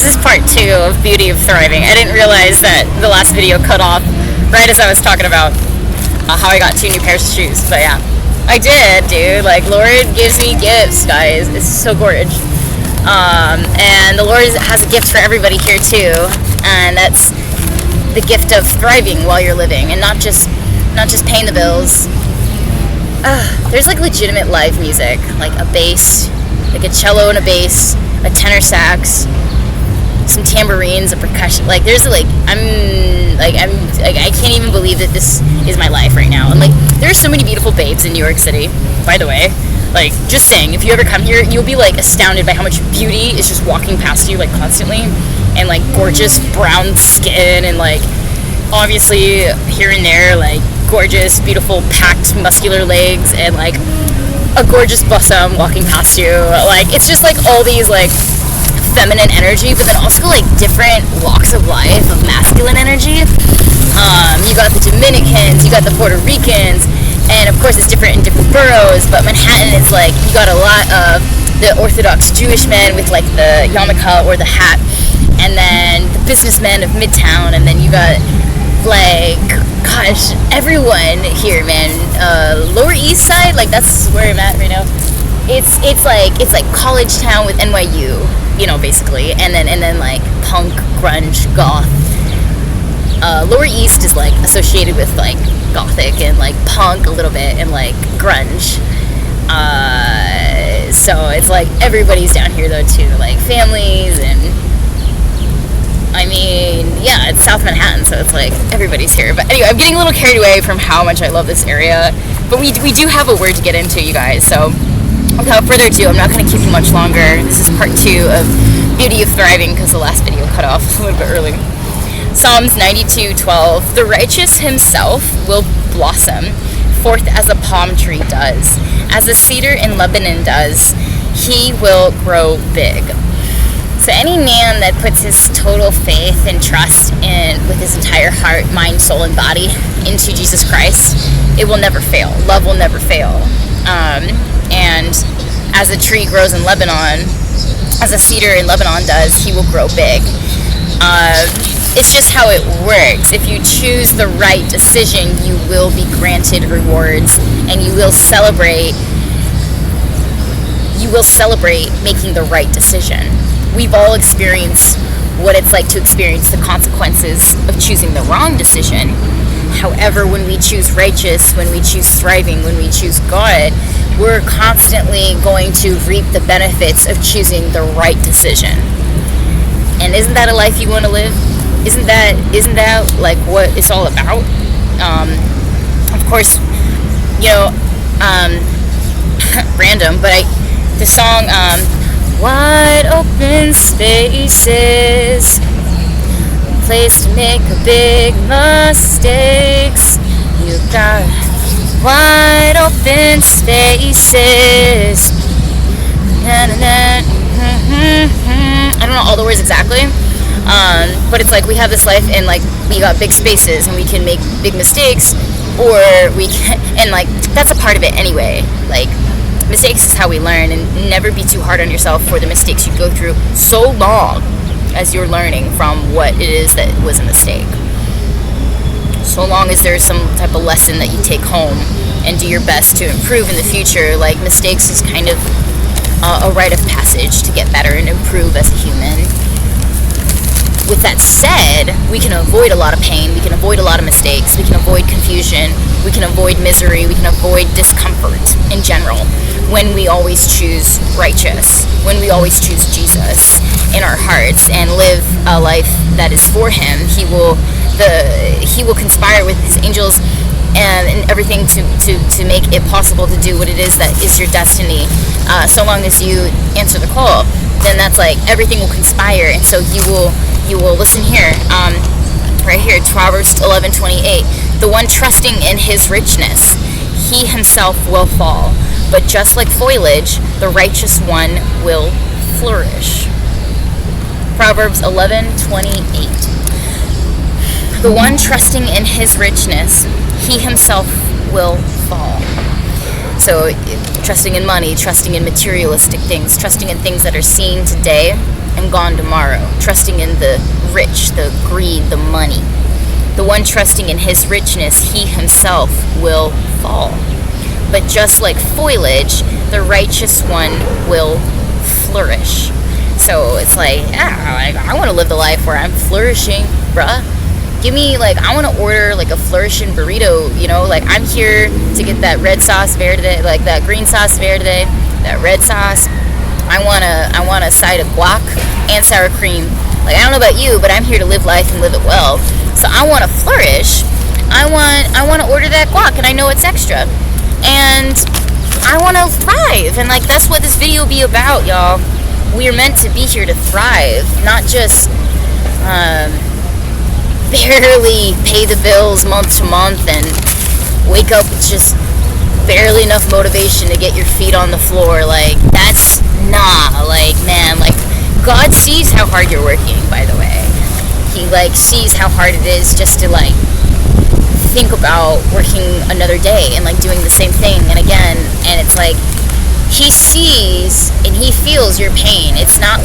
is part 2 of Beauty of Thriving. I didn't realize that the last video cut off right as I was talking about how I got 2 new pairs of shoes. But yeah, I did, dude. Like, Lord gives me gifts, guys. It's so gorgeous. And the Lord has a gift for everybody here too, and that's the gift of thriving while you're living, and not just paying the bills. There's like legitimate live music, like a bass, like a cello and a bass, a tenor sax, some tambourines, a percussion. Like there's I can't even believe that this is my life right now. And like there are so many beautiful babes in New York City, by the way. Like, just saying, if you ever come here, you'll be like astounded by how much beauty is just walking past you like constantly, and like gorgeous brown skin, and like obviously here and there like gorgeous, beautiful, packed, muscular legs, and like a gorgeous bosom walking past you. Like, it's just like all these like feminine energy, but then also like different walks of life of masculine energy. You got the Dominicans, you got the Puerto Ricans, and of course it's different in different boroughs, but Manhattan is like, you got a lot of the Orthodox Jewish men with like the yarmulke or the hat, and then the businessmen of Midtown, and then you got like, gosh, everyone here, man. Lower East Side, like that's where I'm at right now. It's like college town with NYU, you know, basically, and then like punk, grunge, goth. Lower East is like associated with like gothic and like punk a little bit and like grunge. So it's like everybody's down here though too, like families, and I mean, yeah, it's South Manhattan, so it's like everybody's here. But anyway, I'm getting a little carried away from how much I love this area, but we do have a word to get into, you guys. So without further ado, I'm not going to keep you much longer. This is part 2 of Beauty of Thriving, because the last video cut off a little bit early. Psalms 92:12. The righteous himself will blossom forth as a palm tree does, as a cedar in Lebanon does. He will grow big. So any man that puts his total faith and trust in, with his entire heart, mind, soul, and body into Jesus Christ, it will never fail. Love will never fail. And as a tree grows in Lebanon, as a cedar in Lebanon does, he will grow big. It's just how it works. If you choose the right decision, you will be granted rewards, and you will celebrate making the right decision. We've all experienced what it's like to experience the consequences of choosing the wrong decision. However, when we choose righteous, when we choose thriving, when we choose God, we're constantly going to reap the benefits of choosing the right decision. And isn't that a life you want to live? Isn't that like what it's all about? Of course, you know, random, but the song, wide open spaces, place to make a big mistakes. You got wide open spaces. Na, na, na, I don't know all the words exactly. But it's like we have this life, and like we got big spaces, and we can make big mistakes, or we can, and like that's a part of it anyway. Like mistakes is how we learn, and never be too hard on yourself for the mistakes you go through, so long as you're learning from what it is that was a mistake. So long as there's some type of lesson that you take home and do your best to improve in the future. Like mistakes is kind of a rite of passage to get better and improve as a human. With that said, we can avoid a lot of pain, we can avoid a lot of mistakes, we can avoid confusion, we can avoid misery, we can avoid discomfort in general when we always choose righteous, when we always choose Jesus in our hearts and live a life that is for Him. He will conspire with His angels and everything to make it possible to do what it is that is your destiny. So long as you answer the call, then that's like everything will conspire, and so you will listen here, right here, Proverbs 11:28. The one trusting in his richness, he himself will fall, but just like foliage, the righteous one will flourish. Proverbs 11:28. The one trusting in his richness, he himself will fall. So trusting in money, trusting in materialistic things, trusting in things that are seen today and gone tomorrow, trusting in the rich, the greed, the money. The one trusting in his richness, he himself will fall. But just like foliage, the righteous one will flourish. So it's like, I want to live the life where I'm flourishing, bruh. Give me, I want to order, a flourishing burrito, I'm here to get that red sauce verde, that green sauce verde, that red sauce. I want a side of guac and sour cream. I don't know about you, but I'm here to live life and live it well. So I want to flourish. I want to order that guac, and I know it's extra. And I want to thrive, and, that's what this video will be about, y'all. We are meant to be here to thrive, not just, barely pay the bills month to month and wake up with just barely enough motivation to get your feet on the floor. That's man, God sees how hard you're working, by the way. He sees how hard it is just to think about working another day and doing the same thing and again, and it's he sees and he feels your pain. It's not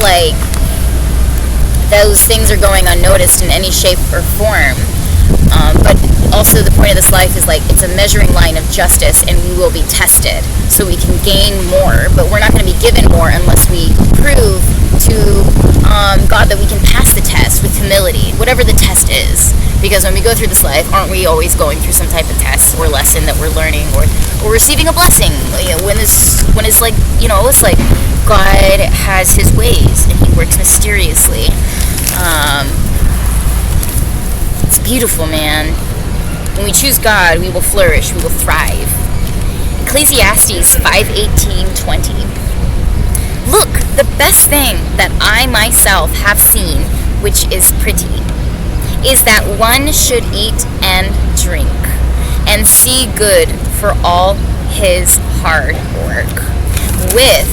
those things are going unnoticed in any shape or form. But also the point of this life is it's a measuring line of justice, and we will be tested so we can gain more, but we're not going to be given more unless we prove to God that we can pass the test with humility, whatever the test is. Because when we go through this life, aren't we always going through some type of test or lesson that we're learning or receiving a blessing? When it's God has his ways and he works mysteriously. It's beautiful, man. When we choose God, we will flourish, we will thrive. Ecclesiastes 5:18-20. Look, the best thing that I myself have seen, which is pretty, is that one should eat and drink and see good for all his hard work, with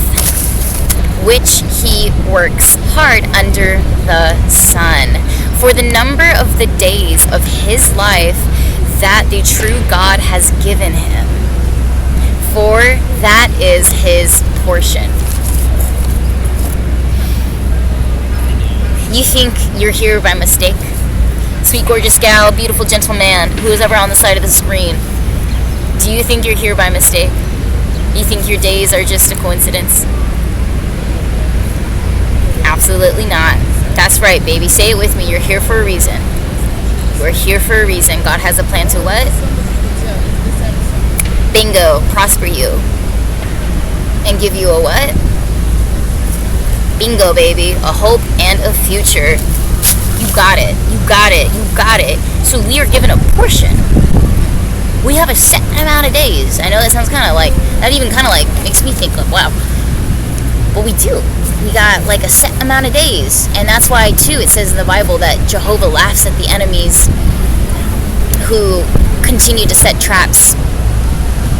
which he works hard under the sun. For the number of the days of his life that the true God has given him, for that is his portion. You think you're here by mistake? Sweet, gorgeous gal, beautiful, gentle man, who is ever on the side of the screen. Do you think you're here by mistake? You think your days are just a coincidence? Absolutely not. That's right, baby. Say it with me. You're here for a reason. We're here for a reason. God has a plan to what? Bingo. Prosper you. And give you a what? Bingo, baby. A hope and a future. You got it. You got it. You got it. So we are given a portion. We have a set amount of days. I know that sounds that even makes me think wow. But we do. We got a set amount of days. And that's why, too, it says in the Bible that Jehovah laughs at the enemies who continue to set traps.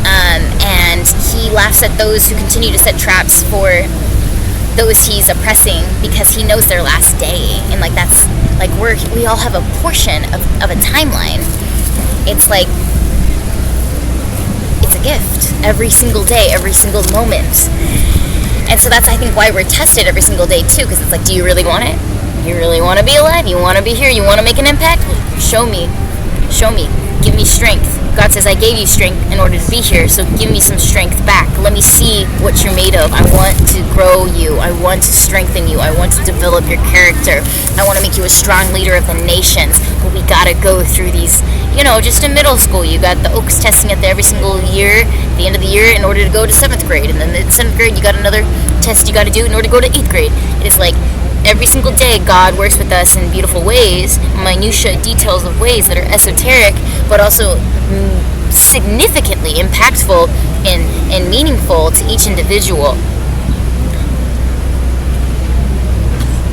And he laughs at those who continue to set traps for those he's oppressing, because he knows their last day. And that's we all have a portion of a timeline. It's it's a gift every single day, every single moment. And so that's, I think, why we're tested every single day, too, because it's do you really want it? You really want to be alive? You want to be here? You want to make an impact? Show me. Show me. Give me strength. God says, I gave you strength in order to be here, so give me some strength back. Let me see what you're made of. I want to grow you. I want to strengthen you. I want to develop your character. I want to make you a strong leader of the nations. But we got to go through these, just in middle school, you got the Oaks testing at every single year, at the end of the year, in order to go to 7th grade. And then in 7th grade, you got another test you got to do in order to go to 8th grade. It is every single day, God works with us in beautiful ways, minutiae details of ways that are esoteric, but also significantly impactful and meaningful to each individual.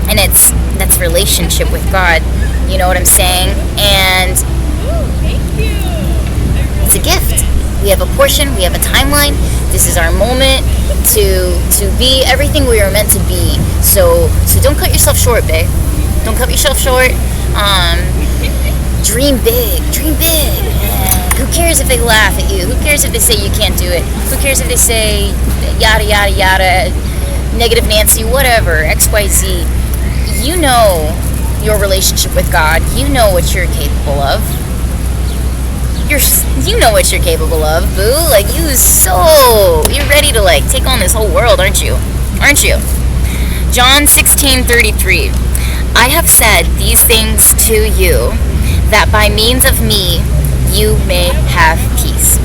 And that's relationship with God. You know what I'm saying? And it's a gift. We have a portion. We have a timeline. This is our moment to be everything we are meant to be. So don't cut yourself short, babe. Don't cut yourself short. Dream big. Dream big. Who cares if they laugh at you? Who cares if they say you can't do it? Who cares if they say yada, yada, yada, negative Nancy, whatever, XYZ. you know your relationship with God. You know what you're capable of. You know what you're capable of, boo. Like, you're ready to, like, take on this whole world, aren't you? Aren't you? John 16:33. I have said these things to you, that by means of me you may have peace.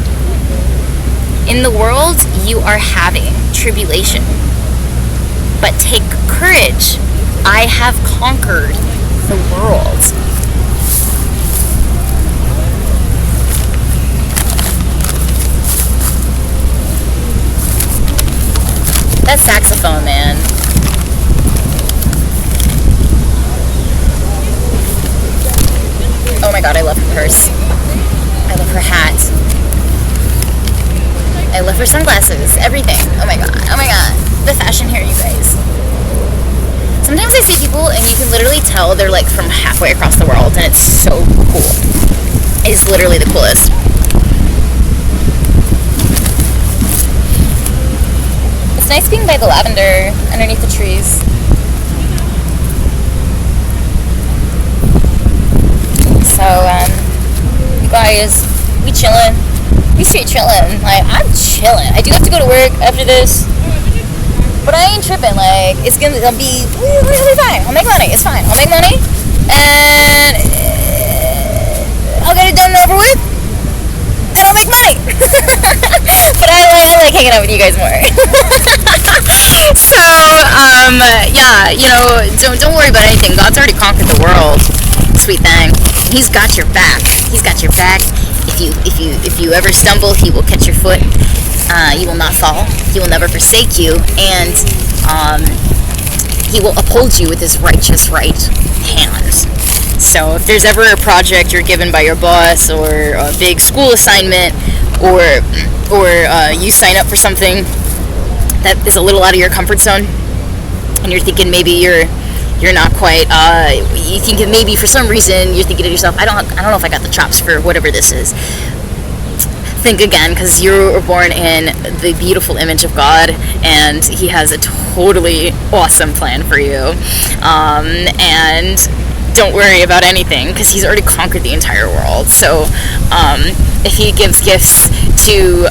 In the world you are having tribulation, but take courage. I have conquered the world. That saxophone, man. Oh my god, I love her purse. I love her hat. I love her sunglasses. Everything. Oh my god. Oh my god. The fashion here, you guys. Sometimes I see people and you can literally tell they're like from halfway across the world, and it's so cool. It is literally the coolest. It's nice being by the lavender underneath the trees. So, you guys, we chillin'. We straight chillin'. Like, I'm chillin'. I do have to go to work after this, but I ain't tripping. Like, I'll be fine. I'll make money. It's fine. I'll make money, and I'll get it done and over with, and I'll make money. But I like hanging out with you guys more. So, yeah, you know, don't worry about anything. God's already conquered the world. Sweet thing. He's got your back. He's got your back. If you ever stumble, he will catch your foot. You will not fall. He will never forsake you, and he will uphold you with his righteous right hand. So if there's ever a project you're given by your boss, or a big school assignment, or you sign up for something that is a little out of your comfort zone, and you're thinking maybe you're not quite, you think maybe for some reason you're thinking to yourself, I don't know if I got the chops for whatever this is. Think again, because you were born in the beautiful image of God, and he has a totally awesome plan for you. And don't worry about anything, because he's already conquered the entire world. So if he gives gifts to,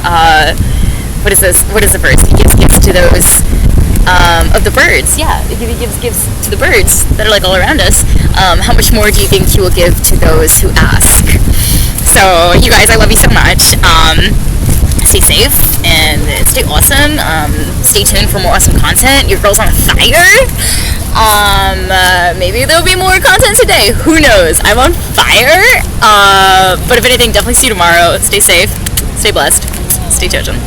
what is the verse? He gives gifts to those of the birds. Yeah, if he gives gifts to the birds that are like all around us, how much more do you think he will give to those who ask? So you guys, I love you so much. Stay safe and stay awesome. Stay tuned for more awesome content. Your girl's on fire. Maybe there'll be more content today. Who knows? I'm on fire. But if anything, definitely see you tomorrow. Stay safe. Stay blessed. Stay chosen.